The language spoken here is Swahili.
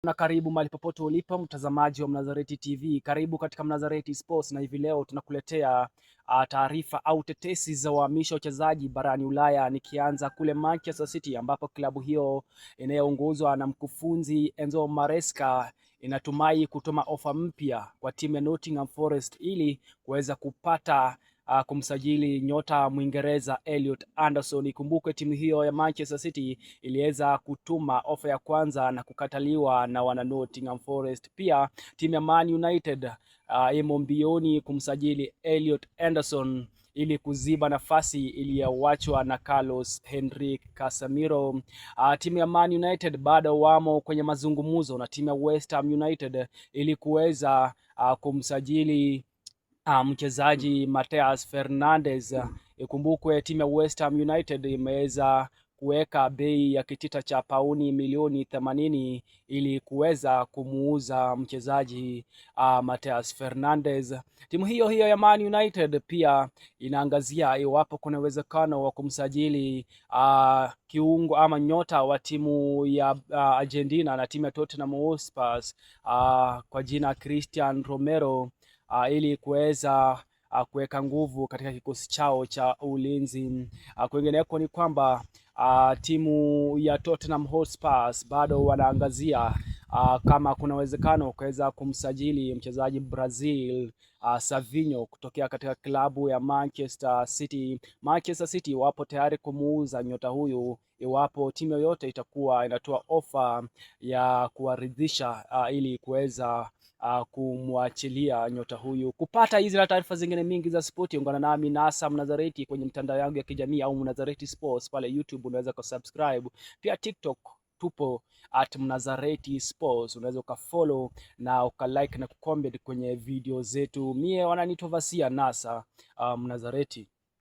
Na karibu mahali popote ulipo mtazamaji wa Mnazareti TV. Karibu katika Mnazareti Sports, na hivi leo tunakuletea taarifa au tetesi za uhamisho wa wachezaji barani Ulaya, nikianza kule Manchester City ambapo klabu hiyo inayoongozwa na mkufunzi Enzo Maresca inatumai kutuma ofa mpya kwa timu ya Nottingham Forest ili kuweza kupata kumsajili nyota Mwingereza Elliot Anderson. Ikumbuke timu hiyo ya Manchester City iliweza kutuma ofa ya kwanza na kukataliwa na wana Nottingham Forest. Pia timu ya Man United imo mbioni kumsajili Elliot Anderson ili kuziba nafasi iliyoachwa na Carlos Henrique Casemiro. Timu ya Man United bado wamo kwenye mazungumzo na timu ya West Ham United ili kuweza kumsajili mchezaji Matheus Fernandes. Ikumbukwe timu ya West Ham United imeweza kuweka bei ya kitita cha pauni milioni 80 ili kuweza kumuuza mchezaji Matheus Fernandes. Timu hiyo hiyo ya Man United pia inaangazia iwapo kuna uwezekano wa kumsajili kiungo ama nyota wa timu ya Argentina na timu ya Tottenham Hotspur kwa jina Christian Romero ili kuweza kuweka nguvu katika kikosi chao cha ulinzi. Kwingineko ni kwamba timu ya Tottenham Hotspur bado wanaangazia kama kuna uwezekano kuweza kumsajili mchezaji Brazil Savinho kutokea katika klabu ya Manchester City. Manchester City wapo tayari kumuuza nyota huyu iwapo timu yoyote itakuwa inatoa ofa ya kuwaridhisha ili kuweza kumwachilia nyota huyu. Kupata hizi na taarifa zingine mingi za spoti, ungana nami Nasa Mnazareti kwenye mtandao yangu ya kijamii au Mnazareti Sports pale YouTube, unaweza kusubscribe. Pia TikTok tupo @Mnazareti Sports, unaweza ukafollow na ukalike na kucomment kwenye video zetu. Mie wananiita Vasia Nasa Mnazareti.